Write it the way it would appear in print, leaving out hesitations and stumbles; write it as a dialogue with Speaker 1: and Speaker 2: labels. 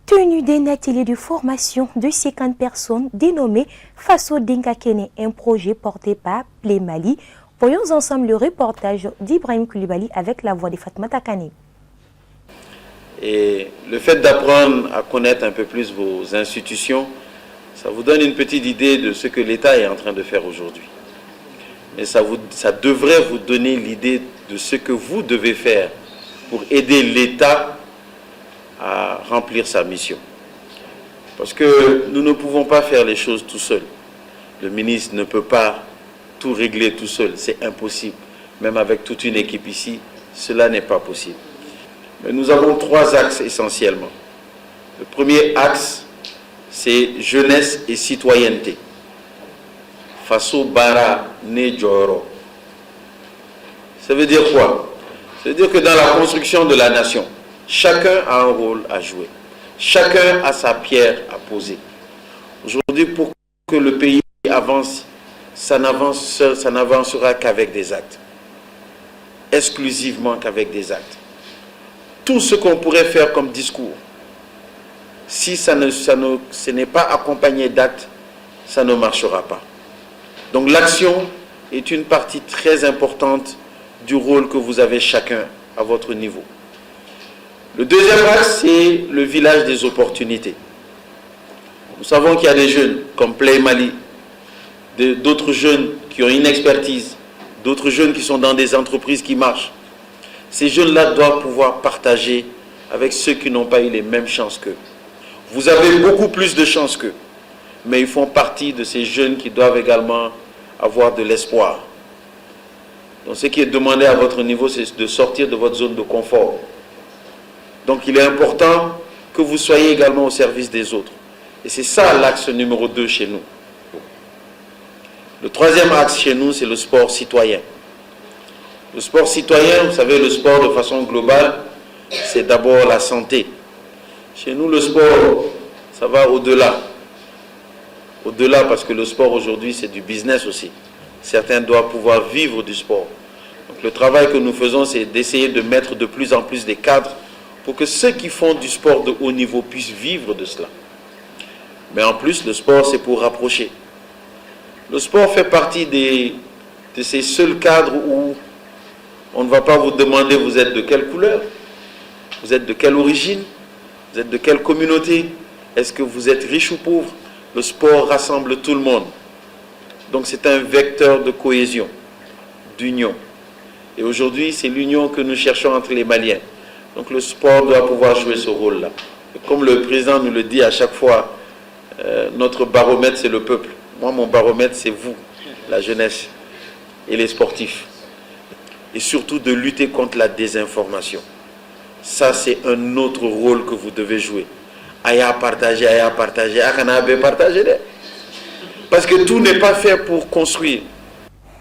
Speaker 1: Tenue d'un atelier de formation de 50 personnes dénommé Faso Dinka Kene, un projet porté par Play Mali. Voyons ensemble le reportage d'Ibrahim Koulibaly avec la voix de Fatmata Kane.
Speaker 2: Et le fait d'apprendre à connaître un peu plus vos institutions, ça vous donne une petite idée de ce que l'État est en train de faire aujourd'hui. Mais ça devrait vous donner l'idée de ce que vous devez faire pour aider l'État à remplir sa mission. Parce que nous ne pouvons pas faire les choses tout seul. Le ministre ne peut pas tout régler tout seul, c'est impossible. Même avec toute une équipe ici, cela n'est pas possible. Mais nous avons trois axes essentiellement. Le premier axe, c'est jeunesse et citoyenneté. Faso Bara Ne Joro. Ça veut dire quoi? Ça veut dire que dans la construction de la nation, chacun a un rôle à jouer. Chacun a sa pierre à poser. Aujourd'hui, pour que le pays avance, ça n'avancera qu'avec des actes. Exclusivement qu'avec des actes. Tout ce qu'on pourrait faire comme discours, si ce n'est pas accompagné d'actes, ça ne marchera pas. Donc l'action est une partie très importante du rôle que vous avez chacun à votre niveau. Le deuxième axe, c'est le village des opportunités. Nous savons qu'il y a des jeunes comme Play Mali, d'autres jeunes qui ont une expertise, d'autres jeunes qui sont dans des entreprises qui marchent. Ces jeunes-là doivent pouvoir partager avec ceux qui n'ont pas eu les mêmes chances qu'eux. Vous avez beaucoup plus de chances qu'eux, mais ils font partie de ces jeunes qui doivent également avoir de l'espoir. Donc ce qui est demandé à votre niveau, c'est de sortir de votre zone de confort. Donc il est important que vous soyez également au service des autres. Et c'est ça l'axe numéro 2 chez nous. Le troisième axe chez nous, c'est le sport citoyen. Le sport citoyen, vous savez, le sport de façon globale, c'est d'abord la santé. Chez nous, le sport, ça va au-delà. Au-delà, parce que le sport aujourd'hui, c'est du business aussi. Certains doivent pouvoir vivre du sport. Donc le travail que nous faisons, c'est d'essayer de mettre de plus en plus des cadres pour que ceux qui font du sport de haut niveau puissent vivre de cela. Mais en plus, le sport, c'est pour rapprocher. Le sport fait partie de ces seuls cadres où on ne va pas vous demander vous êtes de quelle couleur, vous êtes de quelle origine, vous êtes de quelle communauté, est-ce que vous êtes riche ou pauvre. Le sport rassemble tout le monde. Donc c'est un vecteur de cohésion, d'union. Et aujourd'hui, c'est l'union que nous cherchons entre les Maliens. Donc le sport doit pouvoir jouer ce rôle-là. Comme le président nous le dit à chaque fois, notre baromètre, c'est le peuple. Moi, mon baromètre, c'est vous, la jeunesse et les sportifs. Et surtout de lutter contre la désinformation. Ça, c'est un autre rôle que vous devez jouer. Aya partager, aya partager, akanabe partager. Parce que tout n'est pas fait pour construire.